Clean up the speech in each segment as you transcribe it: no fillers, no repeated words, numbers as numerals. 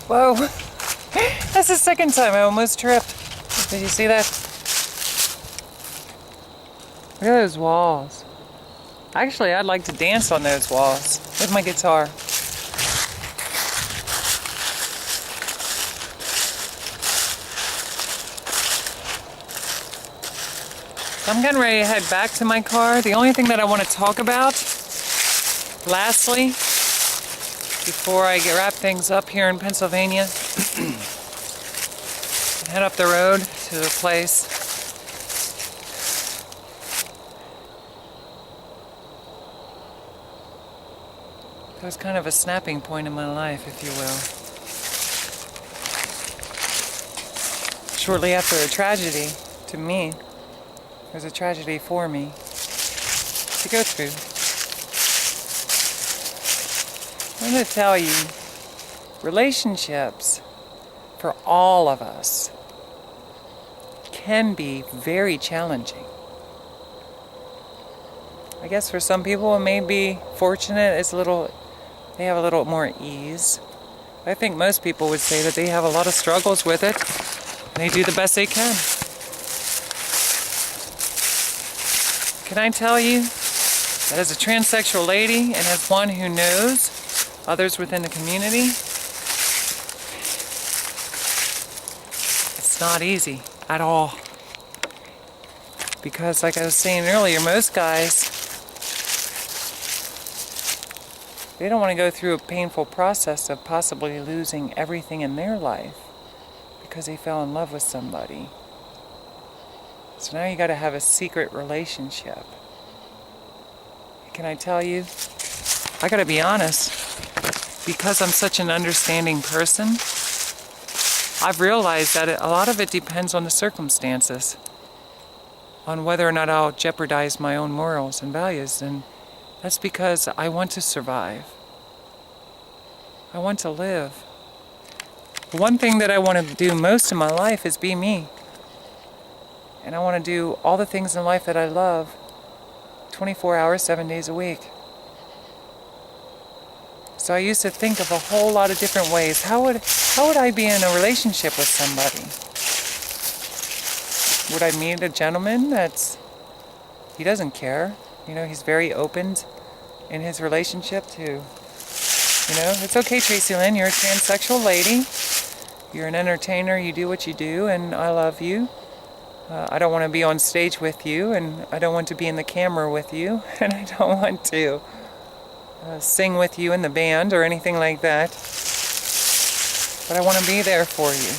Whoa. That's the second time I almost tripped. Did you see that? Look at those walls. Actually, I'd like to dance on those walls with my guitar. I'm getting ready to head back to my car. The only thing that I want to talk about, lastly, before I wrap things up here in Pennsylvania, head up the road to a place. That was kind of a snapping point in my life, if you will. Shortly after a tragedy, to me, it was a tragedy for me to go through. I'm going to tell you, relationships for all of us can be very challenging. I guess for some people it may be fortunate, they have a little more ease. I think most people would say that they have a lot of struggles with it, and they do the best they can. Can I tell you that as a transsexual lady and as one who knows others within the community, it's not easy at all. Because like I was saying earlier, most guys, they don't want to go through a painful process of possibly losing everything in their life because they fell in love with somebody. So now you got to have a secret relationship. Can I tell you? I got to be honest. Because I'm such an understanding person, I've realized that a lot of it depends on the circumstances, on whether or not I'll jeopardize my own morals and values. And that's because I want to survive. I want to live. The one thing that I want to do most in my life is be me. And I want to do all the things in life that I love 24 hours, 7 days a week. So I used to think of a whole lot of different ways. How would I be in a relationship with somebody? Would I meet a gentleman he doesn't care? You know, he's very open in his relationship to, it's okay, Tracilyn, you're a transsexual lady. You're an entertainer, you do what you do, and I love you. I don't want to be on stage with you, and I don't want to be in the camera with you, and I don't want to sing with you in the band or anything like that. But I want to be there for you,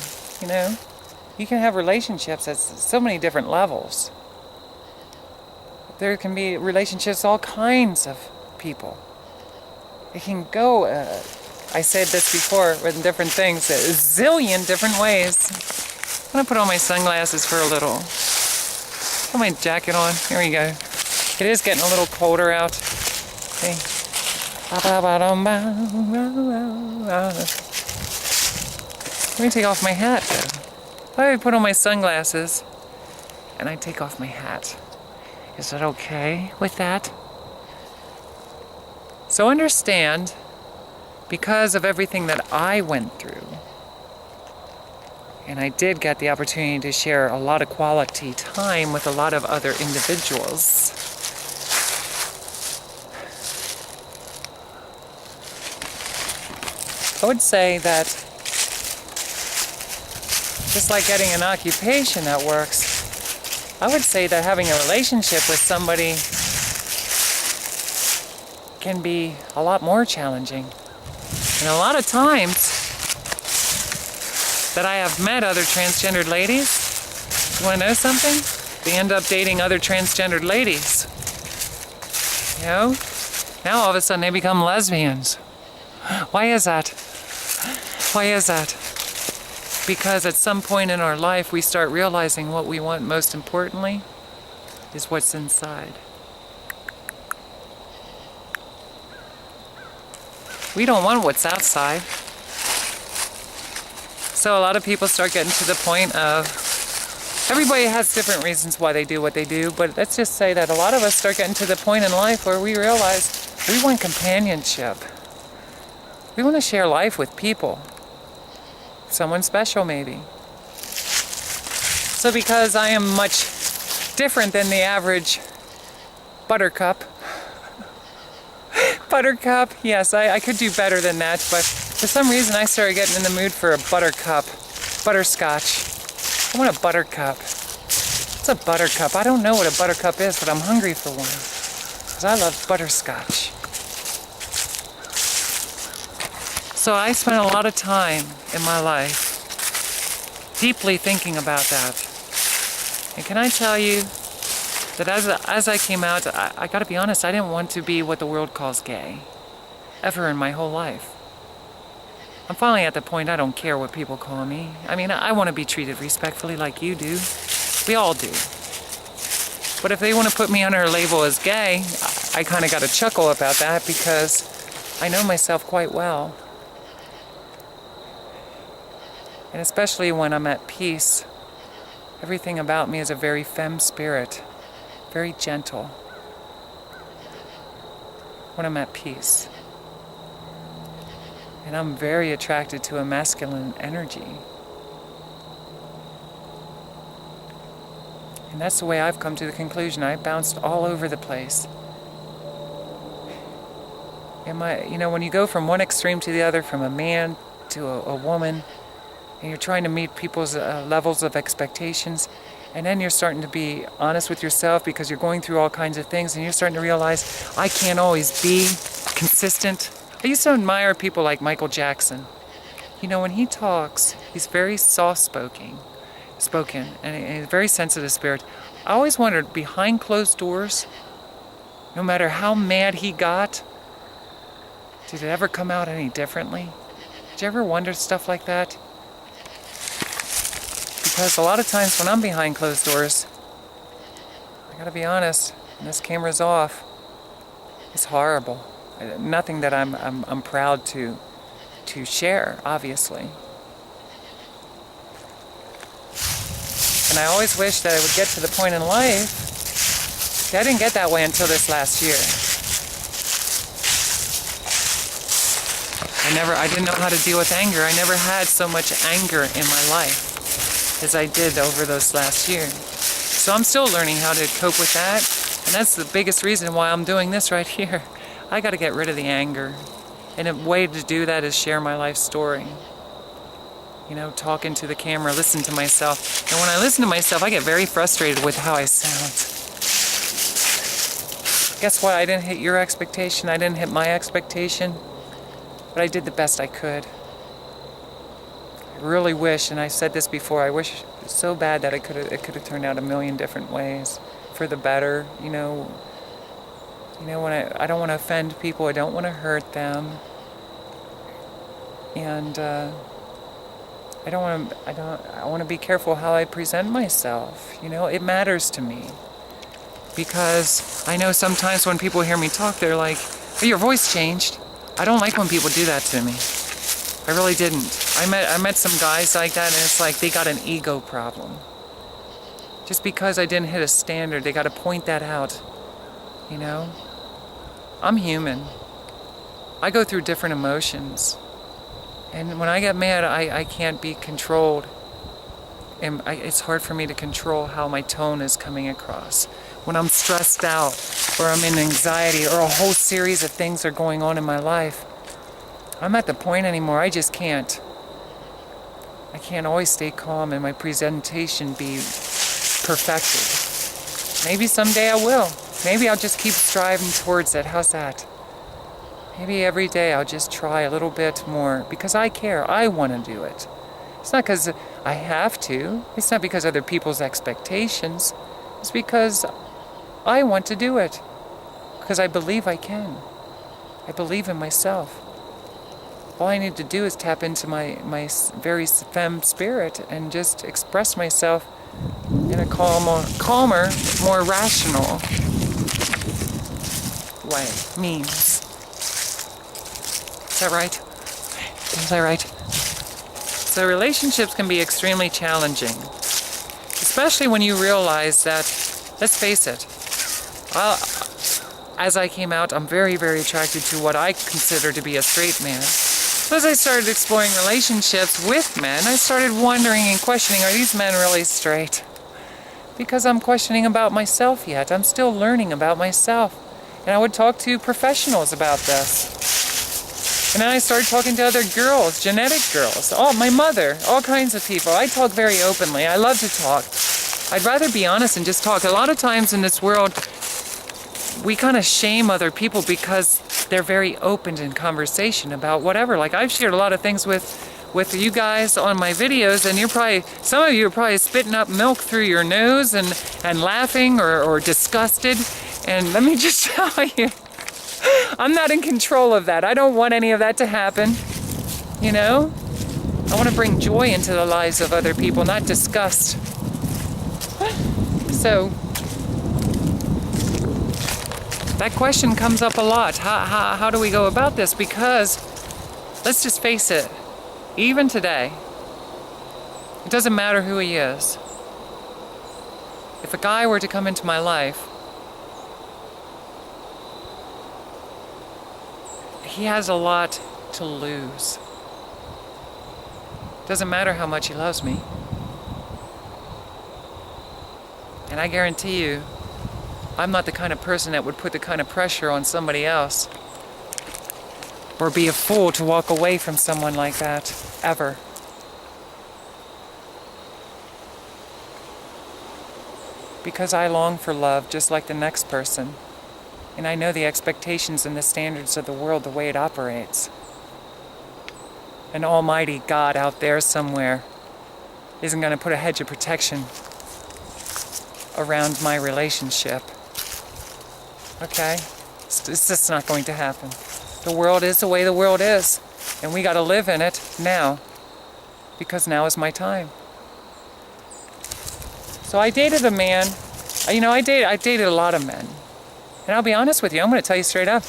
You can have relationships at so many different levels. There can be relationships, all kinds of people. It can go, I said this before with different things, a zillion different ways. I'm going to put on my sunglasses for a little. Put my jacket on. Here we go. It is getting a little colder out. Okay. Let me take off my hat, though. I put on my sunglasses and I take off my hat. Is that okay with that? So understand, because of everything that I went through, and I did get the opportunity to share a lot of quality time with a lot of other individuals, I would say that just like getting an occupation that works, I would say that having a relationship with somebody can be a lot more challenging. And a lot of times that I have met other transgendered ladies, you want to know something? They end up dating other transgendered ladies. Now all of a sudden they become lesbians. Why is that? Why is that? Because at some point in our life we start realizing what we want most importantly is what's inside. We don't want what's outside. So a lot of people start getting to the point of, everybody has different reasons why they do what they do, but let's just say that a lot of us start getting to the point in life where we realize we want companionship. We want to share life with people. Someone special, maybe. So because I am much different than the average buttercup, yes, I could do better than that, but for some reason I started getting in the mood for a butterscotch. I want a buttercup. What's a buttercup? I don't know what a buttercup is, but I'm hungry for one, because I love butterscotch. So I spent a lot of time in my life deeply thinking about that. And can I tell you that as I came out, I gotta be honest, I didn't want to be what the world calls gay, ever in my whole life. I'm finally at the point I don't care what people call me. I mean, I want to be treated respectfully like you do. We all do. But if they want to put me under a label as gay, I kind of got to chuckle about that because I know myself quite well. And especially when I'm at peace, everything about me is a very femme spirit, very gentle. When I'm at peace. And I'm very attracted to a masculine energy. And that's the way I've come to the conclusion. I bounced all over the place. And when you go from one extreme to the other, from a man to a woman, and you're trying to meet people's levels of expectations, and then you're starting to be honest with yourself because you're going through all kinds of things, and you're starting to realize, I can't always be consistent. I used to admire people like Michael Jackson. When he talks, he's very soft-spoken, and a very sensitive spirit. I always wondered, behind closed doors, no matter how mad he got, did it ever come out any differently? Did you ever wonder stuff like that? Because a lot of times when I'm behind closed doors, I gotta be honest, and this camera's off, it's horrible. Nothing that I'm proud to share, obviously. And I always wish that I would get to the point in life. See, I didn't get that way until this last year. I didn't know how to deal with anger. I never had so much anger in my life as I did over those last year. So I'm still learning how to cope with that. And that's the biggest reason why I'm doing this right here. I got to get rid of the anger. And a way to do that is share my life story. Talking to the camera, listen to myself. And when I listen to myself, I get very frustrated with how I sound. Guess what? I didn't hit your expectation. I didn't hit my expectation. But I did the best I could. I really wish, and I said this before, I wish so bad that it could have turned out a million different ways for the better, when I don't want to offend people, I don't want to hurt them, and I want to be careful how I present myself. It matters to me, because I know sometimes when people hear me talk, they're like, "Oh, your voice changed." I don't like when people do that to me. I really didn't. I met some guys like that, and it's like they got an ego problem. Just because I didn't hit a standard, they got to point that out. I'm human. I go through different emotions. And when I get mad, I can't be controlled. And it's hard for me to control how my tone is coming across. When I'm stressed out, or I'm in anxiety, or a whole series of things are going on in my life, I'm at the point anymore, I just can't. I can't always stay calm and my presentation be perfected. Maybe someday I will. Maybe I'll just keep striving towards it. How's that? Maybe every day I'll just try a little bit more because I care. I want to do it. It's not because I have to. It's not because other people's expectations. It's because I want to do it. Because I believe I can. I believe in myself. All I need to do is tap into my very femme spirit and just express myself in a calmer, more rational way. Means. Is that right? Is that right? So relationships can be extremely challenging, especially when you realize that, let's face it, as I came out, I'm very, very attracted to what I consider to be a straight man. So as I started exploring relationships with men, I started wondering and questioning, are these men really straight? Because I'm questioning about myself yet. I'm still learning about myself. And I would talk to professionals about this. And then I started talking to other girls, genetic girls, my mother, all kinds of people. I talk very openly. I love to talk. I'd rather be honest and just talk. A lot of times in this world, we kind of shame other people because they're very open in conversation about whatever. Like I've shared a lot of things with you guys on my videos, and some of you are probably spitting up milk through your nose and laughing or disgusted. And let me just tell you, I'm not in control of that. I don't want any of that to happen, you know? I want to bring joy into the lives of other people, not disgust. So, that question comes up a lot. How do we go about this? Because, let's just face it, even today, it doesn't matter who he is. If a guy were to come into my life, he has a lot to lose. Doesn't matter how much he loves me. And I guarantee you, I'm not the kind of person that would put the kind of pressure on somebody else or be a fool to walk away from someone like that, ever. Because I long for love just like the next person. And I know the expectations and the standards of the world, the way it operates. An almighty God out there somewhere isn't going to put a hedge of protection around my relationship. Okay? It's just not going to happen. The world is the way the world is. And we got to live in it now. Because now is my time. So I dated a man. I dated a lot of men. And I'll be honest with you, I'm going to tell you straight up.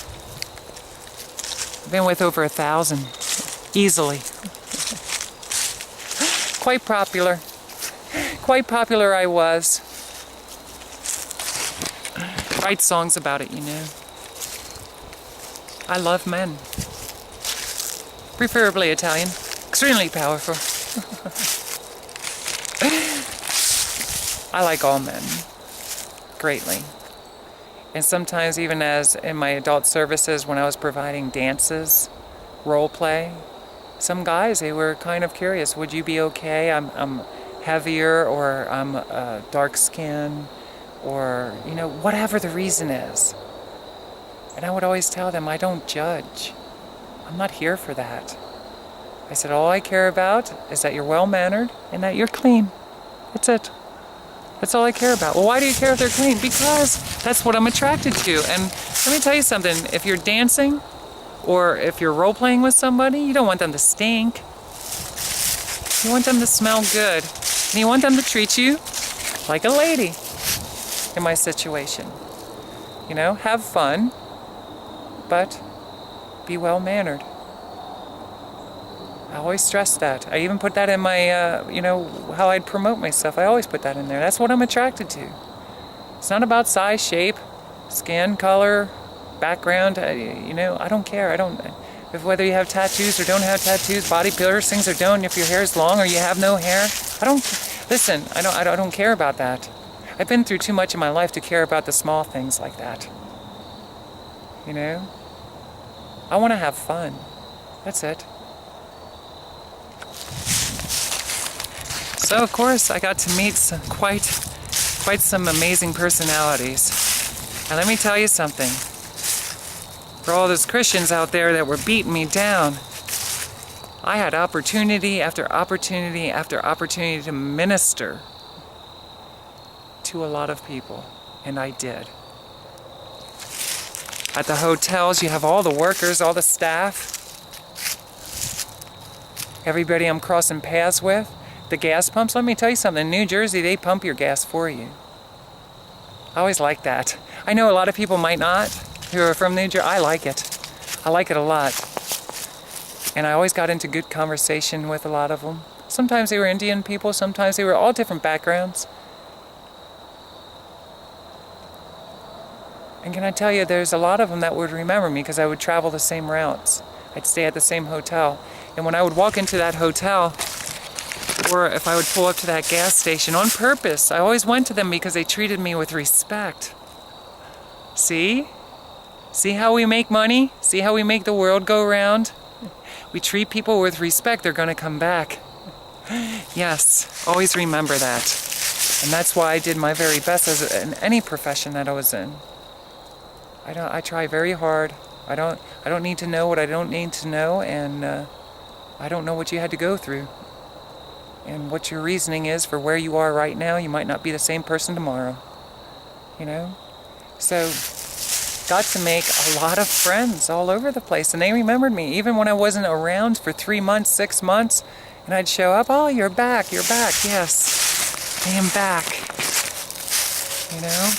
I've been with over 1,000. Easily. Quite popular. Quite popular I was. Write songs about it, you know. I love men. Preferably Italian. Extremely powerful. I like all men. Greatly. And sometimes even as in my adult services when I was providing dances, role play, some guys, they were kind of curious, would you be okay? I'm heavier, or I'm dark skin, or, whatever the reason is. And I would always tell them, I don't judge. I'm not here for that. I said, all I care about is that you're well-mannered and that you're clean. That's it. That's all I care about. Well, why do you care if they're clean? Because that's what I'm attracted to. And let me tell you something. If you're dancing or if you're role-playing with somebody, you don't want them to stink. You want them to smell good. And you want them to treat you like a lady in my situation. Have fun, but be well-mannered. I always stress that. I even put that in my, how I'd promote myself. I always put that in there. That's what I'm attracted to. It's not about size, shape, skin color, background. I don't care. Whether you have tattoos or don't have tattoos, body piercings or don't, if your hair is long or you have no hair. I don't care about that. I've been through too much in my life to care about the small things like that. I want to have fun. That's it. So of course I got to meet quite some amazing personalities. And let me tell you something. For all those Christians out there that were beating me down, I had opportunity after opportunity after opportunity to minister to a lot of people, and I did. At the hotels, you have all the workers, all the staff, everybody I'm crossing paths with. The gas pumps, let me tell you something, in New Jersey, they pump your gas for you. I always like that. I know a lot of people might not, who are from New Jersey. I like it. I like it a lot. And I always got into good conversation with a lot of them. Sometimes they were Indian people, sometimes they were all different backgrounds. And can I tell you, there's a lot of them that would remember me because I would travel the same routes. I'd stay at the same hotel. And when I would walk into that hotel, or if I would pull up to that gas station on purpose, I always went to them because they treated me with respect. See? See how we make money? See how we make the world go round? We treat people with respect, they're going to come back. Yes, always remember that. And that's why I did my very best in any profession that I was in. I try very hard. I don't need to know what I don't need to know, and I don't know what you had to go through. And what your reasoning is for where you are right now, you might not be the same person tomorrow. You know? So, got to make a lot of friends all over the place, and they remembered me, even when I wasn't around for 3 months, 6 months, and I'd show up, oh, you're back, yes, I am back. You know?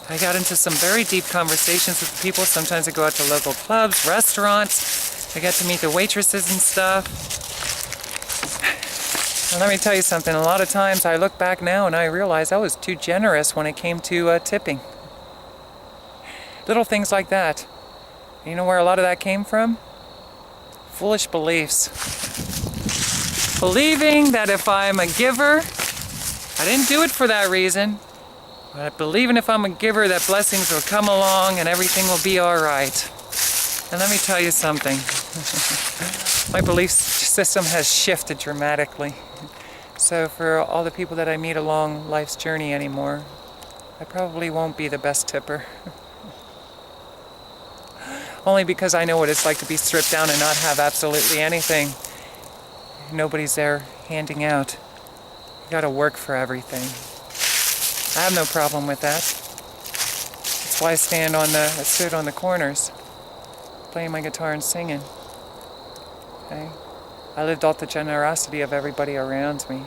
I got into some very deep conversations with people. Sometimes I go out to local clubs, restaurants. I get to meet the waitresses and stuff. And let me tell you something. A lot of times I look back now and I realize I was too generous when it came to tipping. Little things like that. You know where a lot of that came from? Foolish beliefs. Believing that if I'm a giver, I didn't do it for that reason. But believing if I'm a giver that blessings will come along and everything will be alright. And let me tell you something. My belief system has shifted dramatically. So for all the people that I meet along life's journey anymore, I probably won't be the best tipper. Only because I know what it's like to be stripped down and not have absolutely anything. Nobody's there handing out. You gotta work for everything. I have no problem with that. That's why I stood on the corners, playing my guitar and singing. Okay? I lived off the generosity of everybody around me.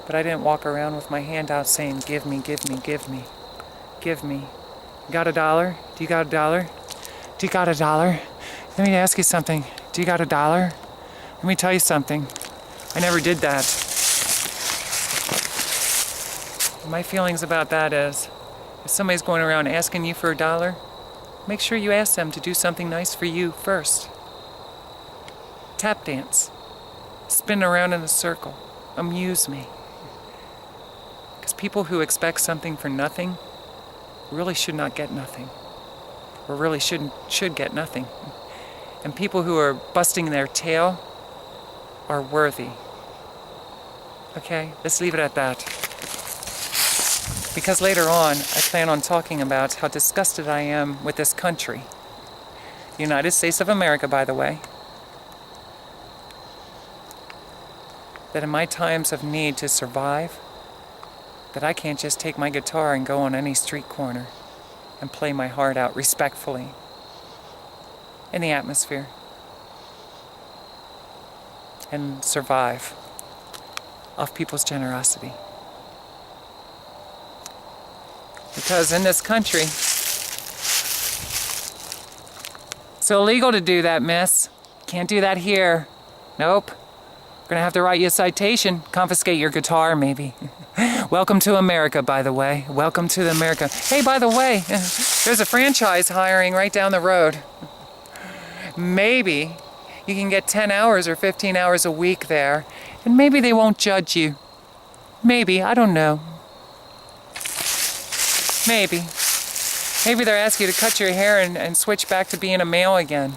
But I didn't walk around with my hand out saying, give me, give me, give me, give me. Got $1? Do you got $1? Do you got $1? Let me ask you something. Do you got $1? Let me tell you something. I never did that. My feelings about that is, if somebody's going around asking you for $1, make sure you ask them to do something nice for you first. Tap dance. Spin around in a circle. Amuse me. Because people who expect something for nothing really should not get nothing. Or really should get nothing. And people who are busting their tail are worthy. Okay? Let's leave it at that. Because later on, I plan on talking about how disgusted I am with this country. The United States of America, by the way. That in my times of need to survive, that I can't just take my guitar and go on any street corner and play my heart out respectfully in the atmosphere and survive off people's generosity. Because in this country, it's illegal to do that, miss. Can't do that here. Nope. We're gonna have to write you a citation, confiscate your guitar, maybe. Welcome to America, by the way. Welcome to America. Hey, by the way, there's a franchise hiring right down the road. Maybe you can get 10 hours or 15 hours a week there, and maybe they won't judge you. Maybe, I don't know. Maybe. Maybe they'll ask you to cut your hair and switch back to being a male again.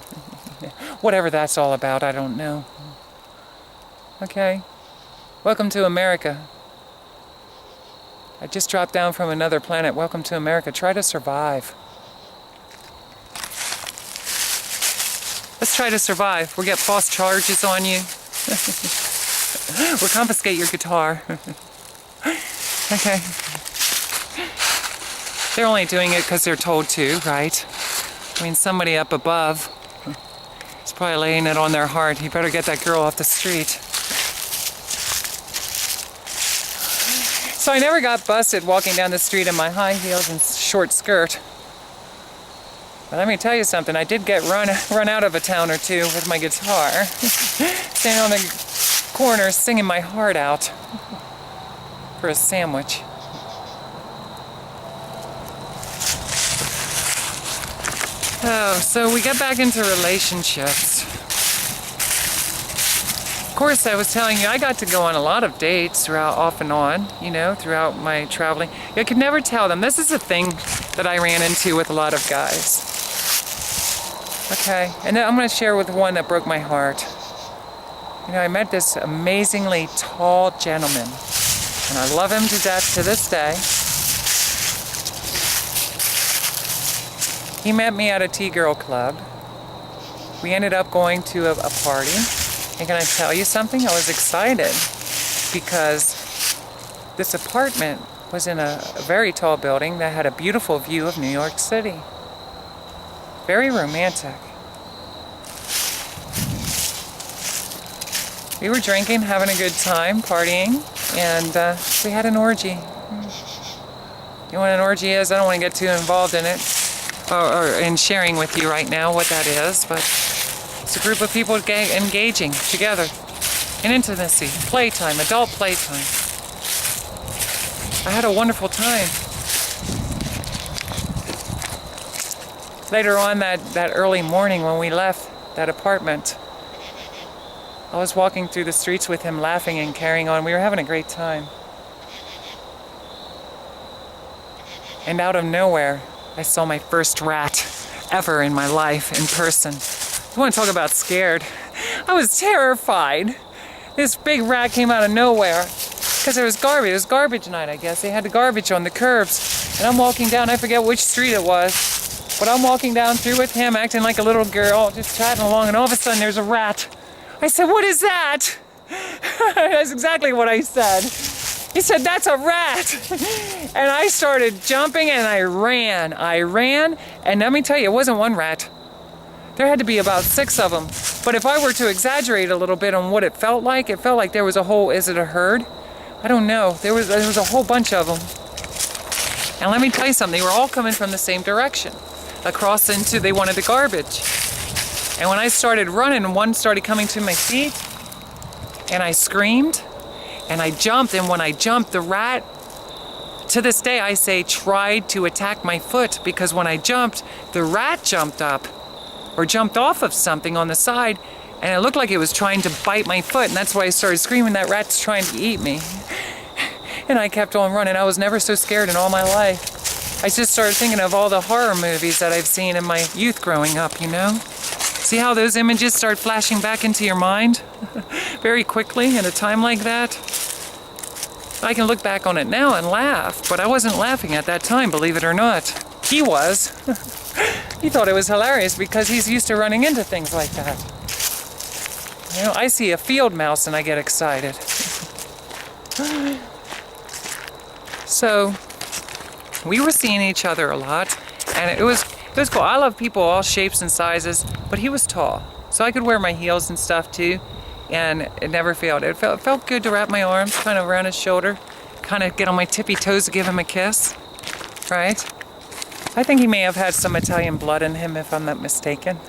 Whatever that's all about, I don't know. Okay? Welcome to America. I just dropped down from another planet. Welcome to America. Try to survive. Let's try to survive. We'll get false charges on you. We'll confiscate your guitar. Okay. They're only doing it because they're told to, right? I mean, somebody up above is probably laying it on their heart. You better get that girl off the street. So I never got busted walking down the street in my high heels and short skirt. But let me tell you something, I did get run out of a town or two with my guitar. Standing on the corner singing my heart out for a sandwich. Oh, so we got back into relationships. Of course, I was telling you, I got to go on a lot of dates throughout, off and on, you know, throughout my traveling. I could never tell them. This is a thing that I ran into with a lot of guys. Okay, and then I'm going to share with one that broke my heart. You know, I met this amazingly tall gentleman, and I love him to death to this day. He met me at a T-Girl club. We ended up going to a party. And can I tell you something? I was excited because this apartment was in a very tall building that had a beautiful view of New York City. Very romantic. We were drinking, having a good time, partying, and we had an orgy. You know what an orgy is? I don't want to get too involved in it or in sharing with you right now what that is, but it's a group of people engaging together in intimacy, playtime, adult playtime. I had a wonderful time. Later on that early morning when we left that apartment, I was walking through the streets with him, laughing and carrying on. We were having a great time. And out of nowhere, I saw my first rat ever in my life in person. You want to talk about scared? I was terrified. This big rat came out of nowhere because there was garbage. It was garbage night, I guess. They had the garbage on the curbs. And I'm walking down, I forget which street it was, but I'm walking down through with him, acting like a little girl, just chatting along, and all of a sudden there's a rat. I said, "What is that?" That's exactly what I said. He said, "That's a rat." And I started jumping and I ran, and let me tell you, it wasn't one rat. There had to be about 6 of them. But if I were to exaggerate a little bit on what it felt like there was a whole, is it a herd? I don't know. There was a whole bunch of them. And let me tell you something, they were all coming from the same direction. Across into, they wanted the garbage. And when I started running, one started coming to my feet, and I screamed, and I jumped, and when I jumped, the rat, to this day I say, tried to attack my foot, because when I jumped, the rat jumped up, or jumped off of something on the side, and it looked like it was trying to bite my foot, and that's why I started screaming, "That rat's trying to eat me." And I kept on running. I was never so scared in all my life. I just started thinking of all the horror movies that I've seen in my youth growing up, you know? See how those images start flashing back into your mind very quickly in a time like that? I can look back on it now and laugh, but I wasn't laughing at that time, believe it or not. He was. He thought it was hilarious because he's used to running into things like that. You know, I see a field mouse and I get excited. So, we were seeing each other a lot, and it was cool. I love people all shapes and sizes, but he was tall, so I could wear my heels and stuff too, and it never failed. It felt good to wrap my arms kind of around his shoulder, kind of get on my tippy toes to give him a kiss, right? I think he may have had some Italian blood in him, if I'm not mistaken.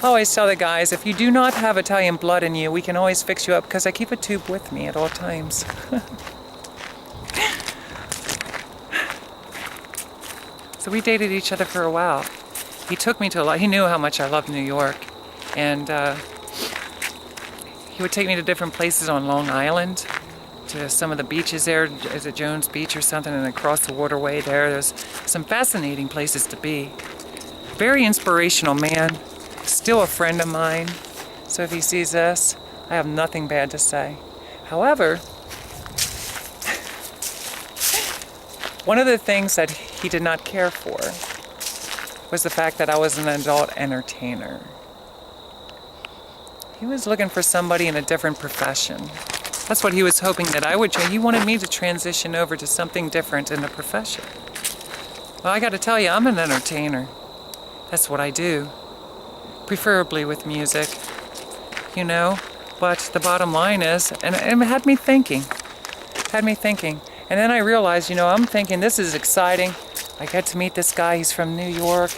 I always tell the guys, if you do not have Italian blood in you, we can always fix you up, because I keep a tube with me at all times. So we dated each other for a while. He took me to a lot. He knew how much I loved New York, and he would take me to different places on Long Island, to some of the beaches there. Is it Jones Beach or something? And across the waterway there's some fascinating places to be. Very inspirational man. Still a friend of mine. So if he sees this, I have nothing bad to say. However, one of the things that he did not care for was the fact that I was an adult entertainer. He was looking for somebody in a different profession. That's what he was hoping that I would try. He wanted me to transition over to something different in the profession. Well, I got to tell you, I'm an entertainer. That's what I do. Preferably with music, you know. But the bottom line is, and it had me thinking. And then I realized, you know, I'm thinking this is exciting. I get to meet this guy, he's from New York,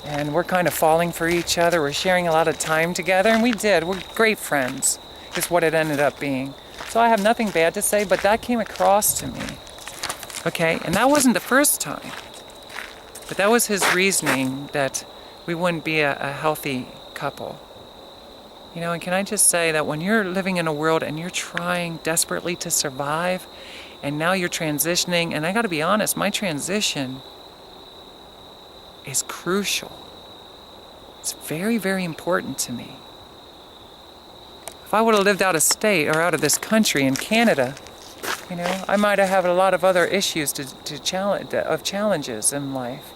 and we're kind of falling for each other. We're sharing a lot of time together, and we did. We're great friends, is what it ended up being. So I have nothing bad to say, but that came across to me. Okay, and that wasn't the first time. But that was his reasoning, that we wouldn't be a healthy couple. You know, and can I just say that when you're living in a world and you're trying desperately to survive, and now you're transitioning, and I gotta be honest, my transition is crucial. It's very, very important to me. If I would have lived out of state or out of this country in Canada, you know, I might have had a lot of other issues challenges in life.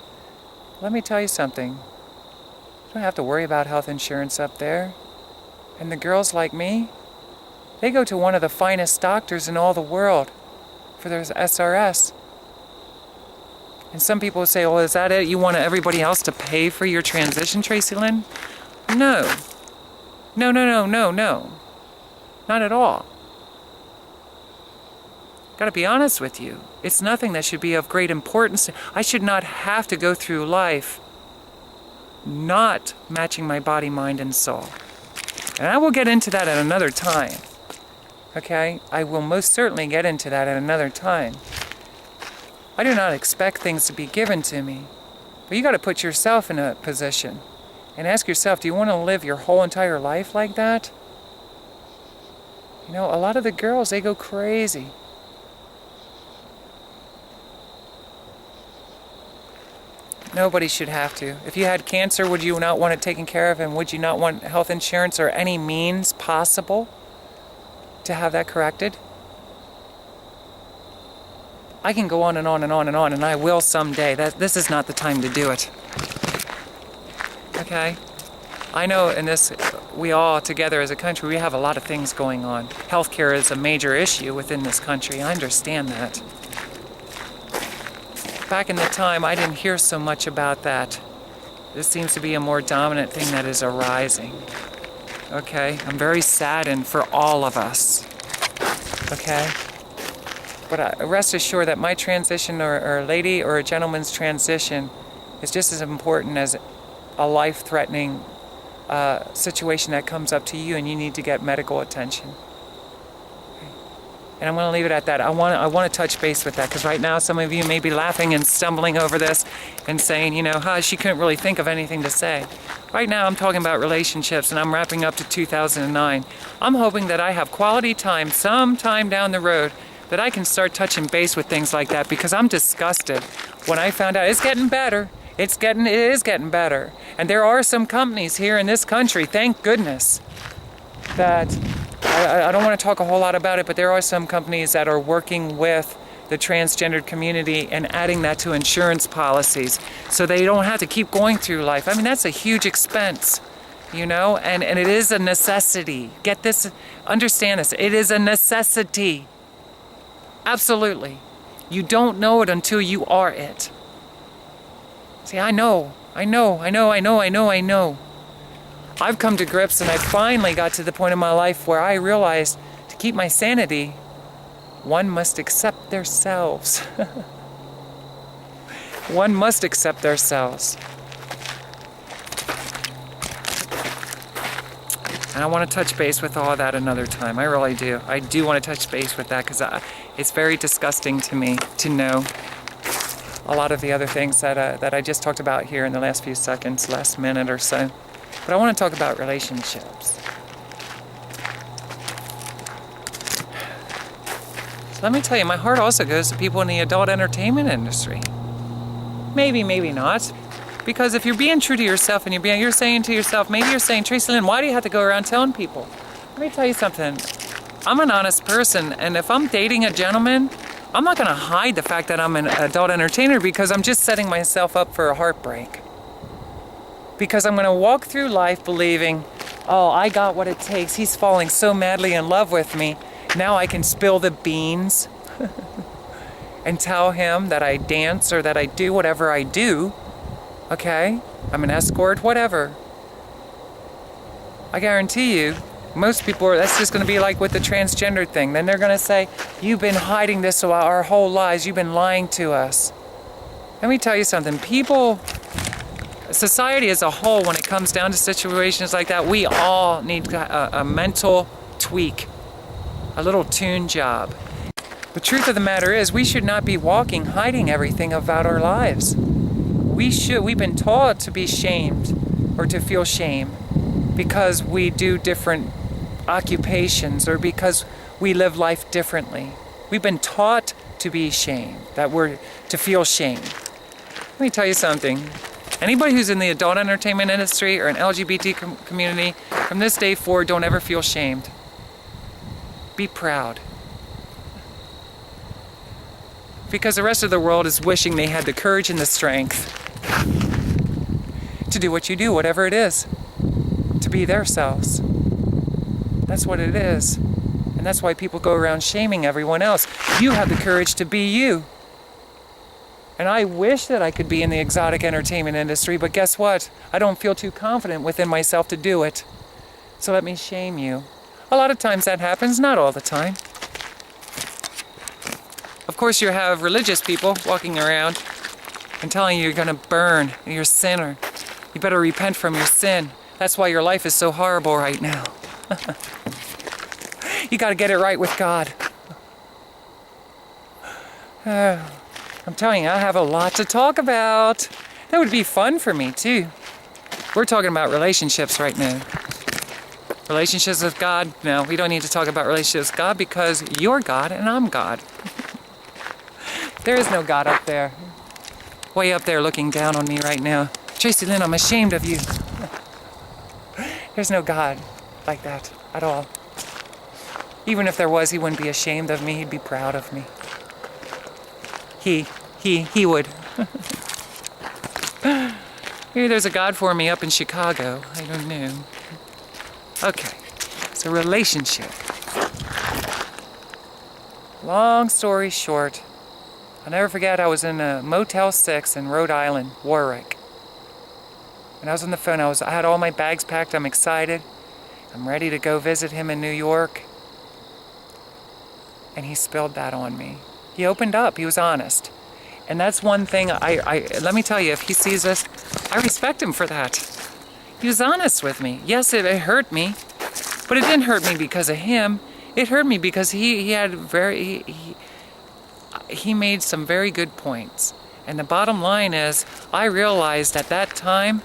Let me tell you something. You don't have to worry about health insurance up there. And the girls like me, they go to one of the finest doctors in all the world for their SRS. And some people say, well, is that it? You want everybody else to pay for your transition, Tracilyn? No. No, no, no, no, no. Not at all. Gotta be honest with you. It's nothing that should be of great importance. I should not have to go through life not matching my body, mind, and soul. And I will get into that at another time. Okay? I will most certainly get into that at another time. I do not expect things to be given to me. But you got to put yourself in a position and ask yourself, do you want to live your whole entire life like that? You know, a lot of the girls, they go crazy. Nobody should have to. If you had cancer, would you not want it taken care of? And would you not want health insurance or any means possible to have that corrected? I can go on and on and on and on, and I will someday. This is not the time to do it. Okay? I know in this, we all together as a country, we have a lot of things going on. Healthcare is a major issue within this country. I understand that. Back in the time, I didn't hear so much about that. This seems to be a more dominant thing that is arising. Okay? I'm very saddened for all of us. Okay? But rest assured that my transition or a lady or a gentleman's transition is just as important as a life-threatening situation that comes up to you and you need to get medical attention. And I'm going to leave it at that. I want to touch base with that because right now some of you may be laughing and stumbling over this and saying, you know, she couldn't really think of anything to say. Right now I'm talking about relationships and I'm wrapping up to 2009. I'm hoping that I have quality time sometime down the road that I can start touching base with things like that because I'm disgusted when I found out it's getting better. It is getting better. And there are some companies here in this country, thank goodness, that I don't want to talk a whole lot about it, but there are some companies that are working with the transgendered community and adding that to insurance policies so they don't have to keep going through life. I mean, that's a huge expense, you know, and it is a necessity. Get this, understand this, it is a necessity. Absolutely. You don't know it until you are it. See, I know. I've come to grips and I finally got to the point in my life where I realized to keep my sanity, one must accept themselves. One must accept themselves. And I want to touch base with all of that another time. I really do. I do want to touch base with that because it's very disgusting to me to know a lot of the other things that I just talked about here in the last few seconds, last minute or so. But I want to talk about relationships. So let me tell you, my heart also goes to people in the adult entertainment industry. Maybe, maybe not. Because if you're being true to yourself and you're saying to yourself, maybe you're saying, Tracilyn, why do you have to go around telling people? Let me tell you something. I'm an honest person, and if I'm dating a gentleman, I'm not going to hide the fact that I'm an adult entertainer because I'm just setting myself up for a heartbreak. Because I'm going to walk through life believing, oh, I got what it takes. He's falling so madly in love with me. Now I can spill the beans and tell him that I dance or that I do whatever I do. Okay? I'm an escort, whatever. I guarantee you, most people that's just going to be like with the transgender thing. Then they're going to say, you've been hiding this our whole lives. You've been lying to us. Let me tell you something. Society as a whole, when it comes down to situations like that, we all need a mental tweak, a little tune job. The truth of the matter is, we should not be hiding everything about our lives. We've been taught to be shamed or to feel shame because we do different occupations or because we live life differently. We've been taught to be shamed, that we're to feel shame. Let me tell you something. Anybody who's in the adult entertainment industry or an LGBT community, from this day forward, don't ever feel shamed. Be proud. Because the rest of the world is wishing they had the courage and the strength to do what you do, whatever it is, to be themselves. That's what it is. And that's why people go around shaming everyone else. You have the courage to be you. And I wish that I could be in the exotic entertainment industry, but guess what? I don't feel too confident within myself to do it. So let me shame you. A lot of times that happens, not all the time. Of course, you have religious people walking around and telling you you're going to burn, you're a sinner. You better repent from your sin. That's why your life is so horrible right now. You got to get it right with God. I'm telling you, I have a lot to talk about. That would be fun for me, too. We're talking about relationships right now. Relationships with God? No, we don't need to talk about relationships with God because you're God and I'm God. There is no God up there. Way up there looking down on me right now. Tracilyn, I'm ashamed of you. There's no God like that at all. Even if there was, he wouldn't be ashamed of me. He'd be proud of me. He would. Maybe there's a God for me up in Chicago. I don't know. Okay, so relationship. Long story short, I'll never forget I was in a Motel 6 in Rhode Island, Warwick. When I was on the phone, I had all my bags packed. I'm excited. I'm ready to go visit him in New York. And he spilled that on me. He opened up. He was honest. And that's one thing let me tell you, if he sees this, I respect him for that. He was honest with me. Yes, it hurt me, but it didn't hurt me because of him. It hurt me because he made some very good points. And the bottom line is, I realized at that time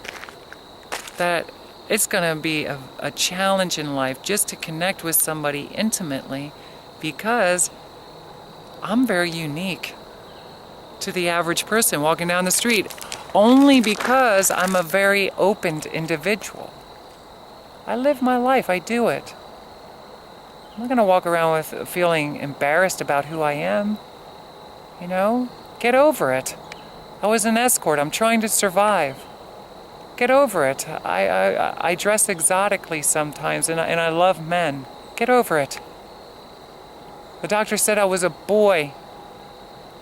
that it's going to be a challenge in life just to connect with somebody intimately because I'm very unique to the average person walking down the street, only because I'm a very open individual. I live my life, I do it. I'm not going to walk around with feeling embarrassed about who I am. You know, get over it. I was an escort, I'm trying to survive. Get over it. I dress exotically sometimes and I love men. Get over it. The doctor said I was a boy,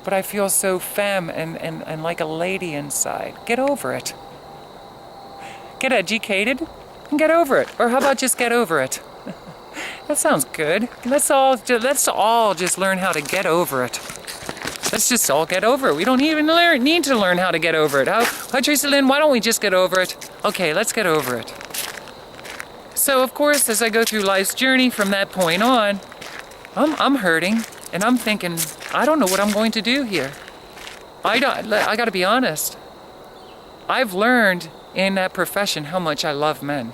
but I feel so femme and like a lady inside. Get over it. Get educated and get over it. Or how about just get over it? That sounds good. Let's all just learn how to get over it. Let's just all get over it. We don't even need to learn how to get over it. Tracilyn, why don't we just get over it? Okay, let's get over it. So, of course, as I go through life's journey from that point on, I'm hurting, and I'm thinking, I don't know what I'm going to do here. I got to be honest. I've learned in that profession how much I love men.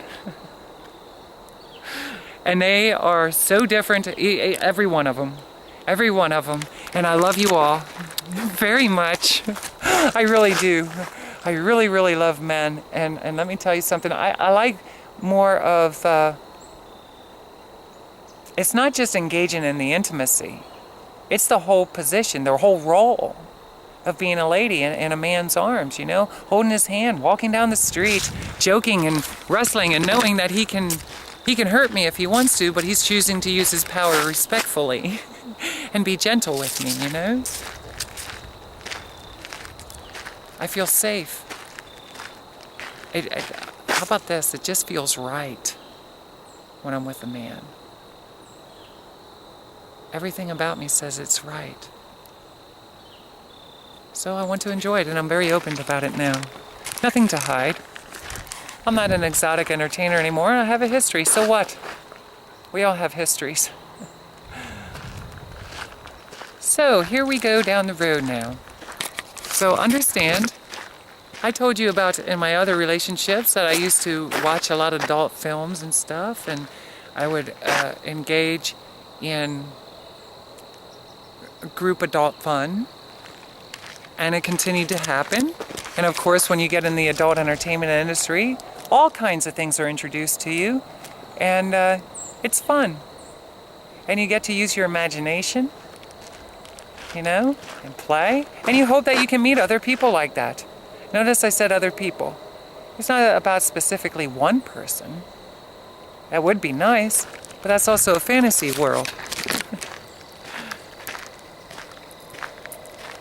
And they are so different, every one of them. Every one of them. And I love you all very much. I really do. I really, really love men. And let me tell you something. I like more of... it's not just engaging in the intimacy. It's the whole position, the whole role of being a lady in a man's arms, you know? Holding his hand, walking down the street, joking and wrestling and knowing that he can hurt me if he wants to, but he's choosing to use his power respectfully and be gentle with me, you know? I feel safe. How about this? It just feels right when I'm with a man. Everything about me says it's right. So I want to enjoy it, and I'm very open about it now. Nothing to hide. I'm not an exotic entertainer anymore. I have a history. So what? We all have histories. So here we go down the road now. So understand I told you about in my other relationships that I used to watch a lot of adult films and stuff, and I would engage in group adult fun, and it continued to happen. And of course, when you get in the adult entertainment industry, all kinds of things are introduced to you, and it's fun. And you get to use your imagination, you know, and play. And you hope that you can meet other people like that. Notice I said other people. It's not about specifically one person. That would be nice, but that's also a fantasy world.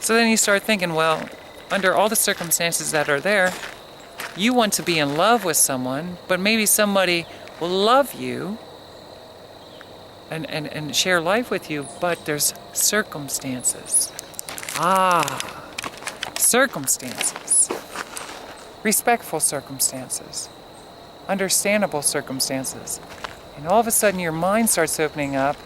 So then you start thinking, well, under all the circumstances that are there, you want to be in love with someone, but maybe somebody will love you and share life with you, but there's circumstances. Circumstances. Respectful circumstances. Understandable circumstances. And all of a sudden your mind starts opening up,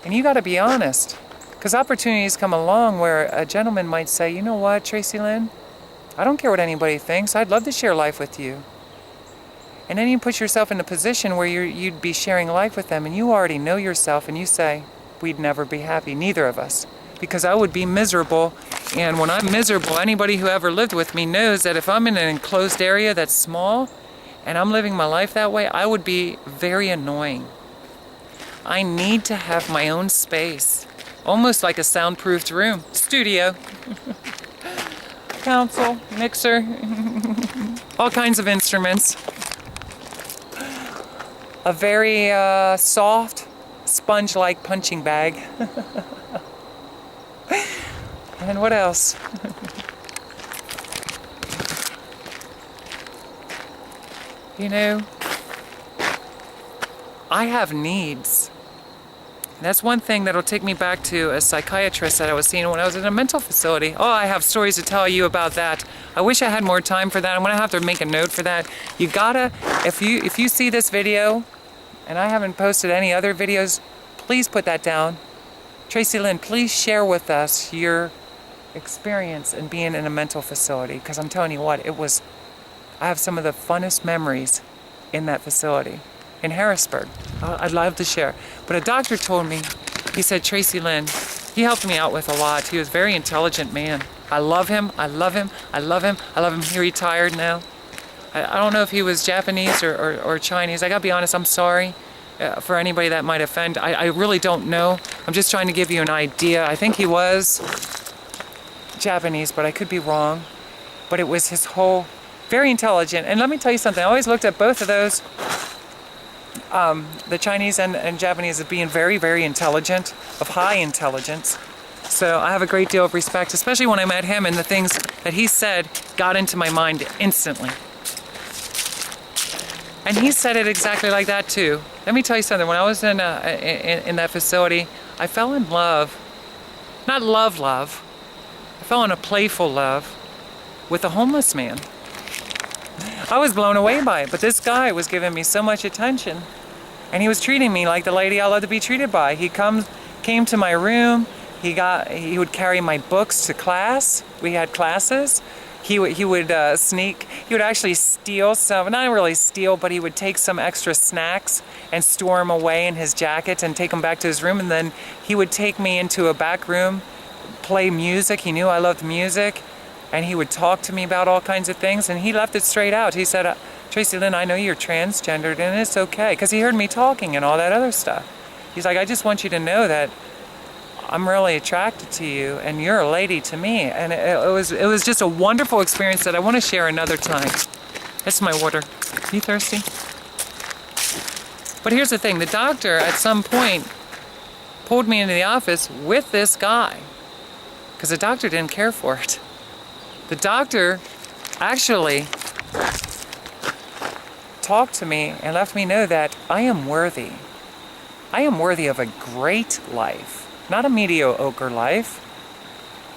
and you got to be honest. Because opportunities come along where a gentleman might say, you know what, Tracilyn, I don't care what anybody thinks. I'd love to share life with you. And then you put yourself in a position where you'd be sharing life with them, and you already know yourself, and you say, we'd never be happy, neither of us. Because I would be miserable, and when I'm miserable, anybody who ever lived with me knows that if I'm in an enclosed area that's small, and I'm living my life that way, I would be very annoying. I need to have my own space. Almost like a soundproofed room. Studio. Console, mixer, all kinds of instruments. A very soft, sponge-like punching bag. And what else? You know, I have needs. And that's one thing that'll take me back to a psychiatrist that I was seeing when I was in a mental facility. Oh, I have stories to tell you about that. I wish I had more time for that. I'm gonna have to make a note for that. You gotta, if you see this video, and I haven't posted any other videos, please put that down. Tracilyn, please share with us your experience in being in a mental facility, because I'm telling you what, I have some of the funnest memories in that facility. In Harrisburg. I'd love to share. But a doctor told me, he said, Tracilyn, he helped me out with a lot. He was a very intelligent man. I love him, I love him, I love him, I love him. He retired now. I don't know if he was Japanese or Chinese. I gotta be honest, I'm sorry for anybody that might offend. I really don't know. I'm just trying to give you an idea. I think he was Japanese, but I could be wrong. But it was his whole, very intelligent. And let me tell you something, I always looked at both of those, the Chinese and Japanese, as being very, very intelligent, of high intelligence. So I have a great deal of respect, especially when I met him, and the things that he said got into my mind instantly. And he said it exactly like that too. Let me tell you something, when I was in that facility, I fell in love, not love, I fell in a playful love with a homeless man. I was blown away by it, but this guy was giving me so much attention, and he was treating me like the lady I love to be treated by. He came to my room. He would carry my books to class. We had classes. He would actually steal some, not really steal, but he would take some extra snacks and store them away in his jacket and take them back to his room, and then he would take me into a back room, play music. He knew I loved music. And he would talk to me about all kinds of things, and he left it straight out. He said, Tracilyn, I know you're transgendered, and it's okay, because he heard me talking and all that other stuff. He's like, I just want you to know that I'm really attracted to you, and you're a lady to me. And it was just a wonderful experience that I want to share another time. That's my water. You thirsty? But here's the thing, the doctor at some point pulled me into the office with this guy, because the doctor didn't care for it. The doctor actually talked to me and let me know that I am worthy. I am worthy of a great life, not a mediocre life,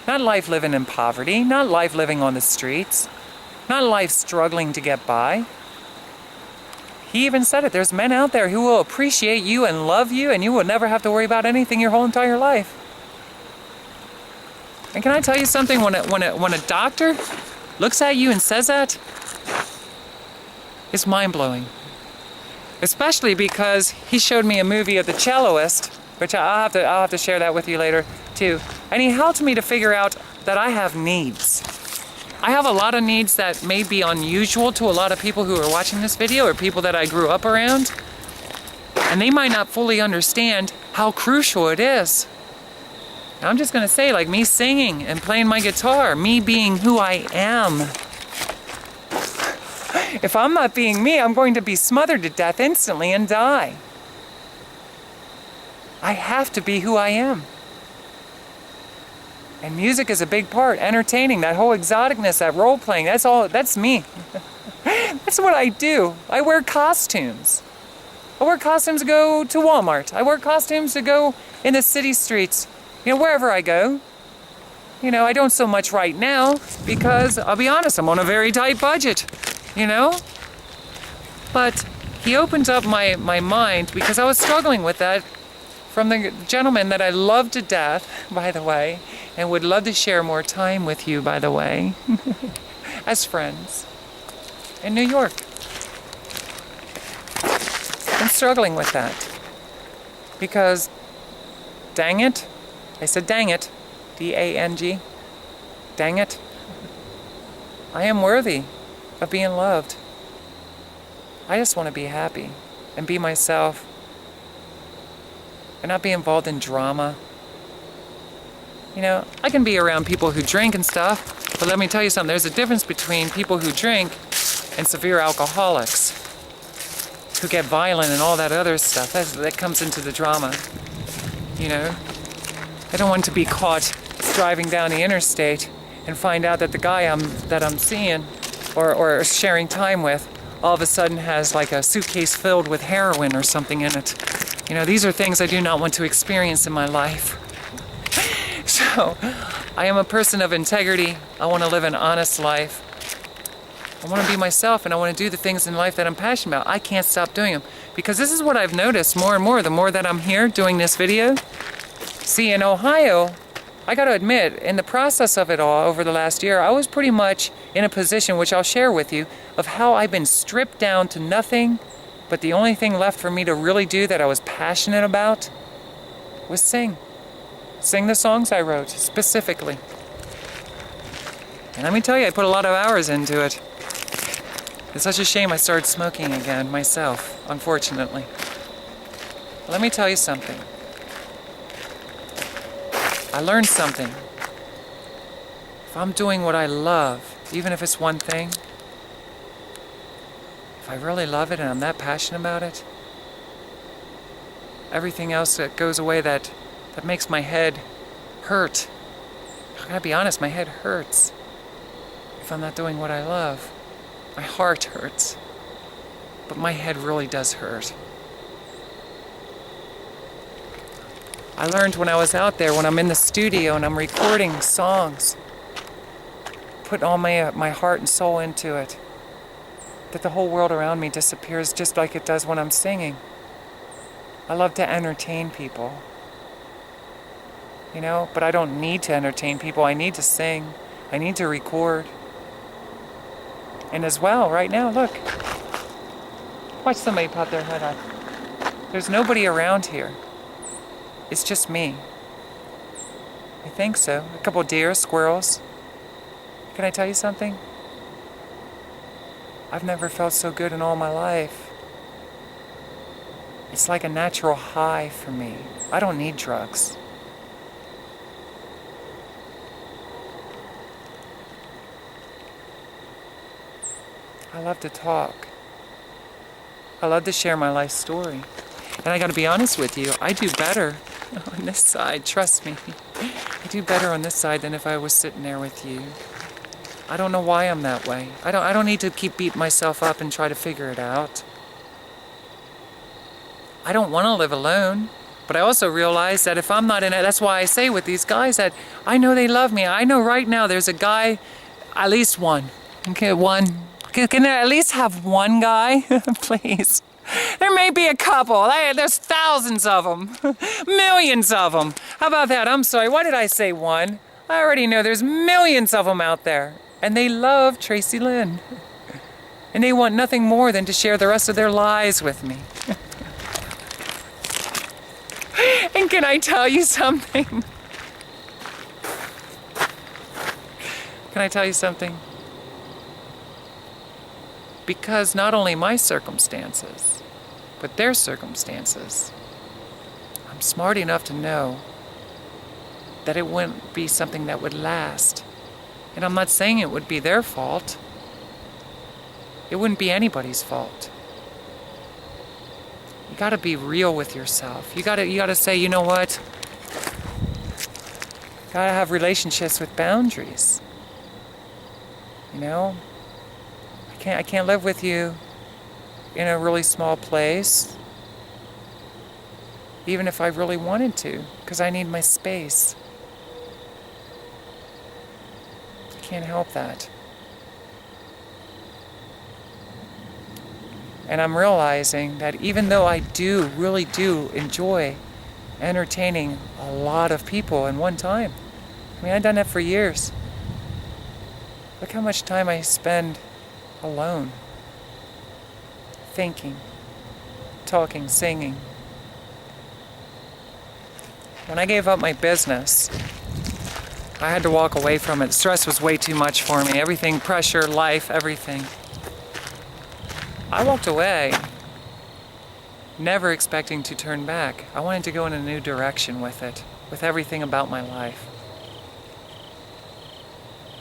not life living in poverty, not life living on the streets, not life struggling to get by. He even said it, there's men out there who will appreciate you and love you, and you will never have to worry about anything your whole entire life. And can I tell you something? When a doctor looks at you and says that, it's mind-blowing. Especially because he showed me a movie of the celloist, which I'll have to share that with you later too. And he helped me to figure out that I have needs. I have a lot of needs that may be unusual to a lot of people who are watching this video or people that I grew up around. And they might not fully understand how crucial it is. I'm just gonna say, like me singing and playing my guitar, me being who I am. If I'm not being me, I'm going to be smothered to death instantly and die. I have to be who I am. And music is a big part, entertaining, that whole exoticness, that role-playing, that's me. That's what I do. I wear costumes. I wear costumes to go to Walmart. I wear costumes to go in the city streets, wherever I go. I don't so much right now because, I'll be honest, I'm on a very tight budget, But he opened up my mind because I was struggling with that from the gentleman that I love to death, by the way, and would love to share more time with you, by the way, as friends, in New York. I'm struggling with that because, dang it, I said dang it, D-A-N-G, dang it, I am worthy of being loved. I just want to be happy and be myself and not be involved in drama. I can be around people who drink and stuff, but let me tell you something, there's a difference between people who drink and severe alcoholics who get violent and all that other stuff. That comes into the drama, I don't want to be caught driving down the interstate and find out that the guy that I'm seeing or sharing time with all of a sudden has like a suitcase filled with heroin or something in it. These are things I do not want to experience in my life. So, I am a person of integrity. I want to live an honest life. I want to be myself and I want to do the things in life that I'm passionate about. I can't stop doing them. Because this is what I've noticed more and more, the more that I'm here doing this video. See, in Ohio, I got to admit, in the process of it all over the last year, I was pretty much in a position, which I'll share with you, of how I've been stripped down to nothing, but the only thing left for me to really do that I was passionate about was sing. Sing the songs I wrote, specifically. And let me tell you, I put a lot of hours into it. It's such a shame I started smoking again, myself, unfortunately. Let me tell you something. I learned something. If I'm doing what I love, even if it's one thing, if I really love it and I'm that passionate about it, everything else that goes away that makes my head hurt. I gotta be honest, my head hurts if I'm not doing what I love. My heart hurts, but my head really does hurt. I learned when I was out there, when I'm in the studio and I'm recording songs, putting all my heart and soul into it, that the whole world around me disappears just like it does when I'm singing. I love to entertain people, but I don't need to entertain people. I need to sing. I need to record. And as well, right now, look. Watch somebody pop their head up. There's nobody around here. It's just me. I think so. A couple deer, squirrels. Can I tell you something? I've never felt so good in all my life. It's like a natural high for me. I don't need drugs. I love to talk. I love to share my life story. And I gotta be honest with you, I do better on this side, trust me. I do better on this side than if I was sitting there with you. I don't know why I'm that way. I don't need to keep beating myself up and try to figure it out. I don't want to live alone, but I also realize that if I'm not in it, that's why I say with these guys that I know they love me. I know right now there's a guy, at least one. Okay, one. Can I at least have one guy, please? There may be a couple. There's thousands of them. Millions of them. How about that? I'm sorry. Why did I say one? I already know there's millions of them out there. And they love Tracilyn. And they want nothing more than to share the rest of their lives with me. And can I tell you something? Can I tell you something? Because not only my circumstances, but their circumstances, I'm smart enough to know that it wouldn't be something that would last. And I'm not saying it would be their fault. It wouldn't be anybody's fault. You gotta be real with yourself. You gotta say, you know what? Gotta have relationships with boundaries. You know? I can't live with you in a really small place, even if I really wanted to, because I need my space. I can't help that. And I'm realizing that even though I really do enjoy entertaining a lot of people in one time, I mean, I've done that for years. Look how much time I spend alone, thinking, talking, singing. When I gave up my business, I had to walk away from it. Stress was way too much for me. Everything, pressure, life, everything. I walked away, never expecting to turn back. I wanted to go in a new direction with it, with everything about my life.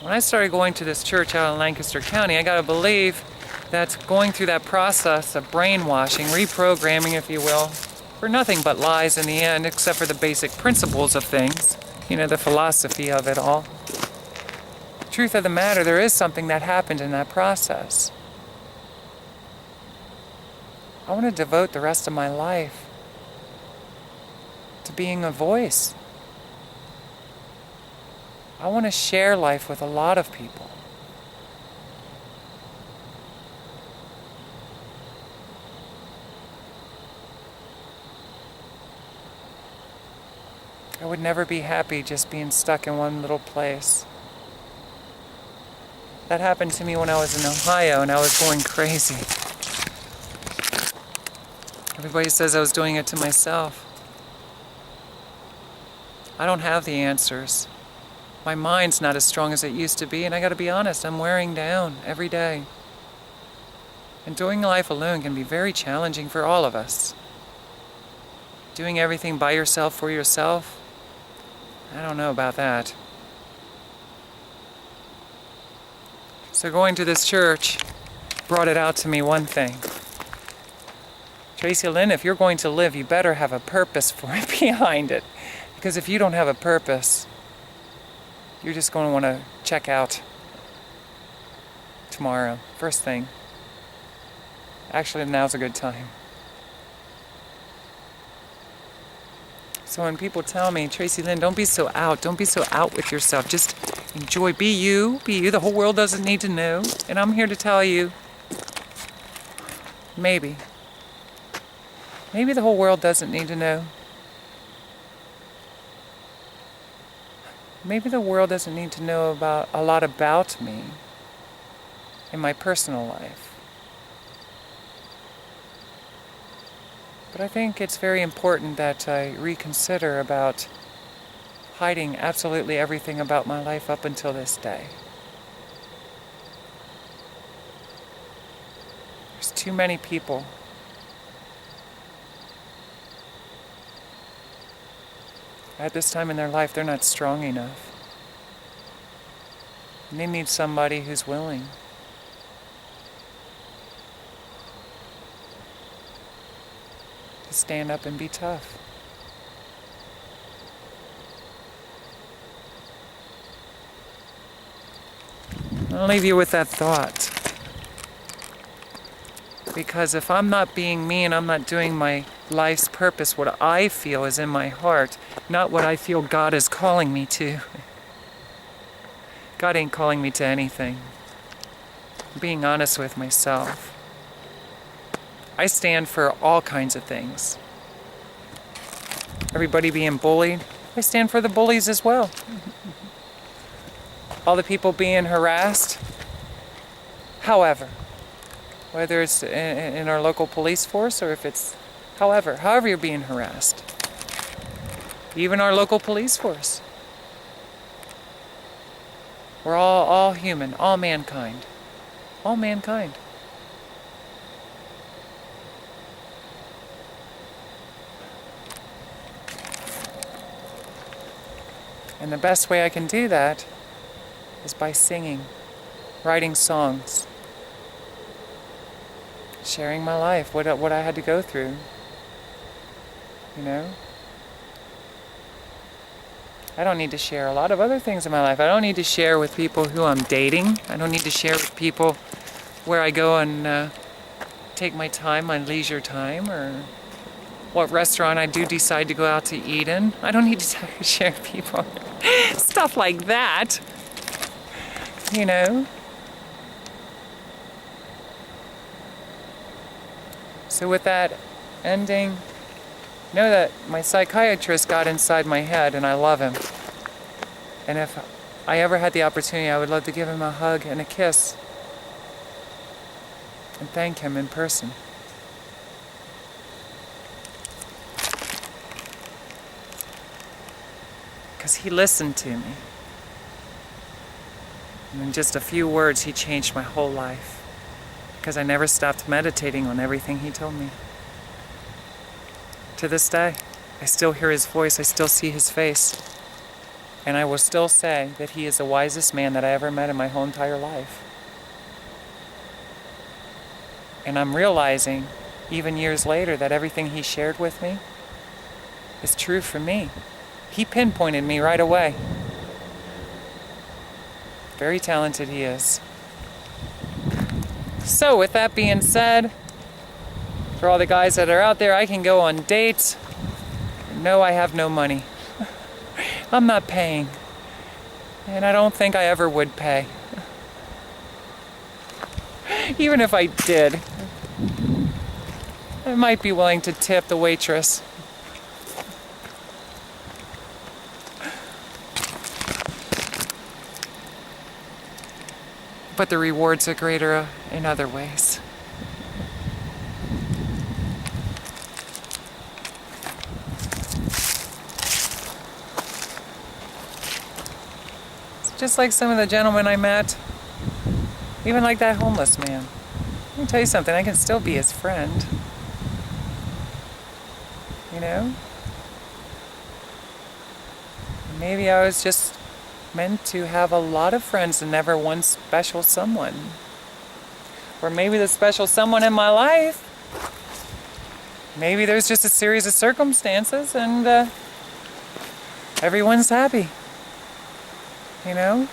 When I started going to this church out in Lancaster County, I gotta believe that going through that process of brainwashing, reprogramming, if you will, for nothing but lies in the end, except for the basic principles of things, you know, the philosophy of it all. Truth of the matter, there is something that happened in that process. I want to devote the rest of my life to being a voice. I want to share life with a lot of people. I would never be happy just being stuck in one little place. That happened to me when I was in Ohio and I was going crazy. Everybody says I was doing it to myself. I don't have the answers. My mind's not as strong as it used to be, and I gotta be honest, I'm wearing down every day. And doing life alone can be very challenging for all of us. Doing everything by yourself, for yourself, I don't know about that. So going to this church brought it out to me one thing. Tracilyn, if you're going to live, you better have a purpose for it behind it. Because if you don't have a purpose, you're just going to want to check out tomorrow, first thing. Actually, now's a good time. So when people tell me, Tracilyn, don't be so out with yourself. Just enjoy, be you. The whole world doesn't need to know. And I'm here to tell you, maybe the whole world doesn't need to know. Maybe the world doesn't need to know about a lot about me in my personal life. But I think it's very important that I reconsider about hiding absolutely everything about my life up until this day. There's too many people at this time in their life, they're not strong enough. And they need somebody who's willing. To stand up and be tough. I'll leave you with that thought. Because if I'm not being me and I'm not doing my life's purpose, what I feel is in my heart, not what I feel God is calling me to. God ain't calling me to anything. I'm being honest with myself. I stand for all kinds of things. Everybody being bullied, I stand for the bullies as well. all the people being harassed. However, whether it's in our local police force or if it's however you're being harassed, even our local police force, we're all human, all mankind. And the best way I can do that is by singing, writing songs, sharing my life, what I had to go through, you know? I don't need to share a lot of other things in my life. I don't need to share with people who I'm dating. I don't need to share with people where I go and take my time, my leisure time, or what restaurant I do decide to go out to eat in. I don't need to share with people stuff like that, you know? So with that ending, know that my psychiatrist got inside my head and I love him. And if I ever had the opportunity, I would love to give him a hug and a kiss and thank him in person. Because he listened to me. And in just a few words, he changed my whole life. Because I never stopped meditating on everything he told me. To this day, I still hear his voice, I still see his face. And I will still say that he is the wisest man that I ever met in my whole entire life. And I'm realizing, even years later, that everything he shared with me is true for me. He pinpointed me right away. Very talented he is. So with that being said, for all the guys that are out there, I can go on dates. No, I have no money. I'm not paying. And I don't think I ever would pay. Even if I did, I might be willing to tip the waitress. But the rewards are greater in other ways. It's just like some of the gentlemen I met, even like that homeless man. Let me tell you something, I can still be his friend. You know? Maybe I was just meant to have a lot of friends and never one special someone. Or maybe the special someone in my life, maybe there's just a series of circumstances and everyone's happy. You know?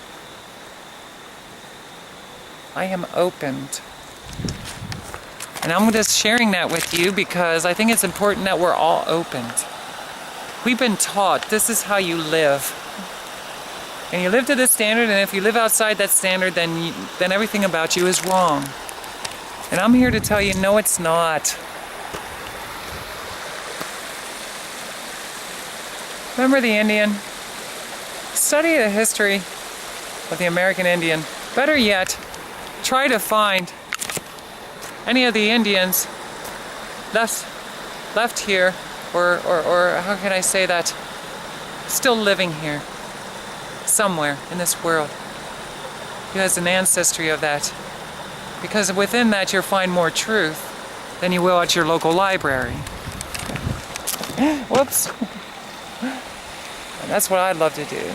I am opened. And I'm just sharing that with you because I think it's important that we're all opened. We've been taught this is how you live. And you live to this standard, and if you live outside that standard, then everything about you is wrong. And I'm here to tell you, no, it's not. Remember the Indian? Study the history of the American Indian. Better yet, try to find any of the Indians left here, or how can I say that, still living here. Somewhere in this world who has an ancestry of that, because within that you'll find more truth than you will at your local library. Whoops. And that's what I'd love to do,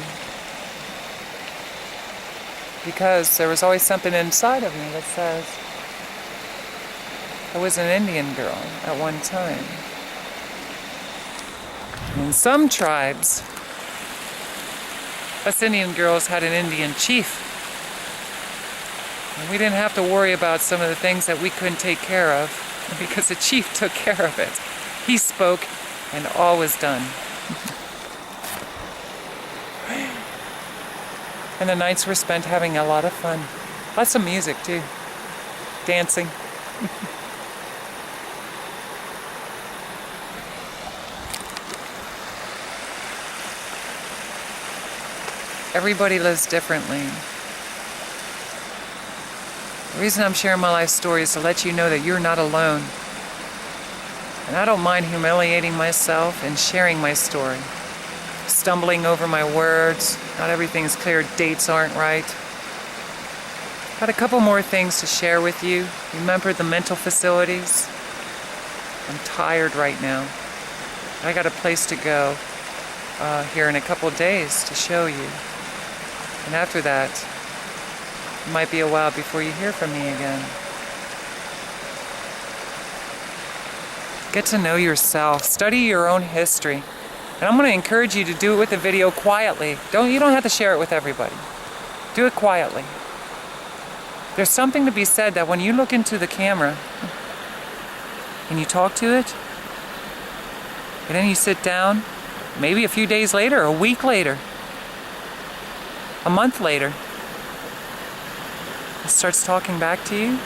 because there was always something inside of me that says I was an Indian girl at one time. In some tribes, us Indian girls had an Indian chief. And we didn't have to worry about some of the things that we couldn't take care of because the chief took care of it. He spoke and all was done. And the nights were spent having a lot of fun. Lots of music too. Dancing. Everybody lives differently. The reason I'm sharing my life story is to let you know that you're not alone. And I don't mind humiliating myself and sharing my story. Stumbling over my words, not everything's clear, dates aren't right. Got a couple more things to share with you. Remember the mental facilities? I'm tired right now. I got a place to go here in a couple of days to show you. And after that, it might be a while before you hear from me again. Get to know yourself. Study your own history. And I'm going to encourage you to do it with the video quietly. You don't have to share it with everybody. Do it quietly. There's something to be said that when you look into the camera and you talk to it, and then you sit down, maybe a few days later, a week later, a month later, it starts talking back to you.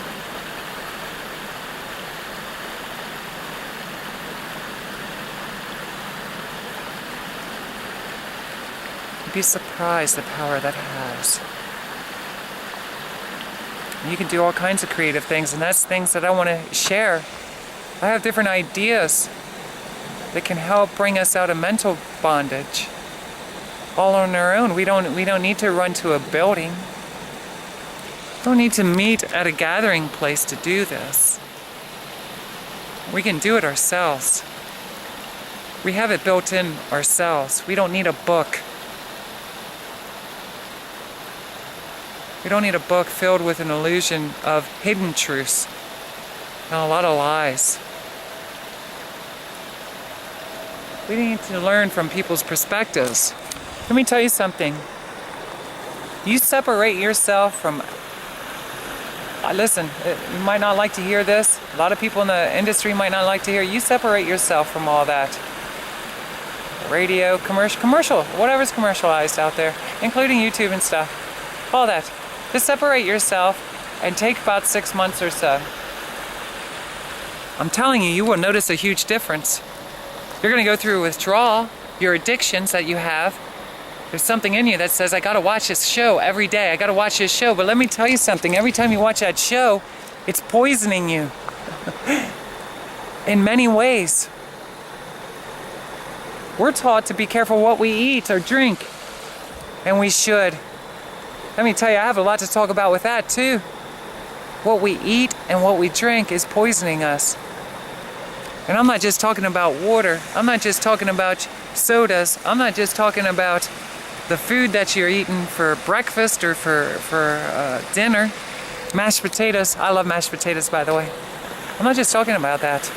You'd be surprised the power that has. You can do all kinds of creative things, and that's things that I want to share. I have different ideas that can help bring us out of mental bondage. All on our own. We don't need to run to a building. Don't need to meet at a gathering place to do this. We can do it ourselves. We have it built in ourselves. We don't need a book. We don't need a book filled with an illusion of hidden truths and a lot of lies. We need to learn from people's perspectives. Let me tell you something. You separate yourself from... Listen, you might not like to hear this. A lot of people in the industry might not like to hear. You separate yourself from all that. Radio, commercial, whatever's commercialized out there, including YouTube and stuff. All that. Just separate yourself and take about 6 months or so. I'm telling you, you will notice a huge difference. You're going to go through withdrawal, your addictions that you have. There's something in you that says, I got to watch this show every day. I got to watch this show. But let me tell you something. Every time you watch that show, it's poisoning you. In many ways. We're taught to be careful what we eat or drink. And we should. Let me tell you, I have a lot to talk about with that too. What we eat and what we drink is poisoning us. And I'm not just talking about water. I'm not just talking about sodas. I'm not just talking about the food that you're eating for breakfast or for dinner. Mashed potatoes. I love mashed potatoes, by the way. I'm not just talking about that.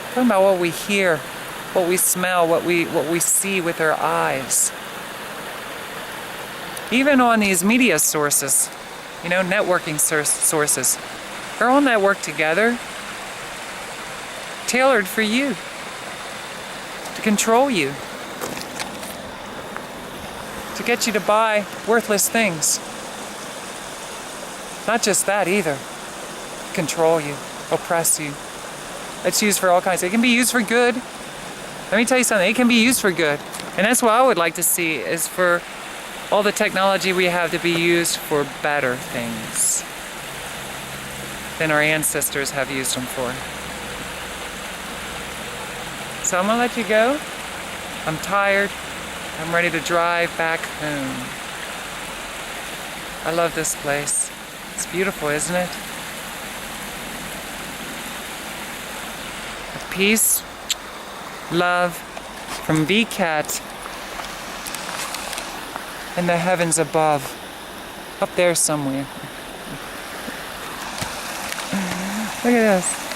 I'm talking about what we hear, what we smell, what we see with our eyes. Even on these media sources, networking sources, they're all networked together, tailored for you, to control you, to get you to buy worthless things. Not just that either. Control you, oppress you. It's used for all kinds. It can be used for good. Let me tell you something. It can be used for good. And that's what I would like to see, is for all the technology we have to be used for better things than our ancestors have used them for. So I'm going to let you go. I'm tired. I'm ready to drive back home. I love this place. It's beautiful, isn't it? Peace, love from VCAT in the heavens above, up there somewhere. Look at this.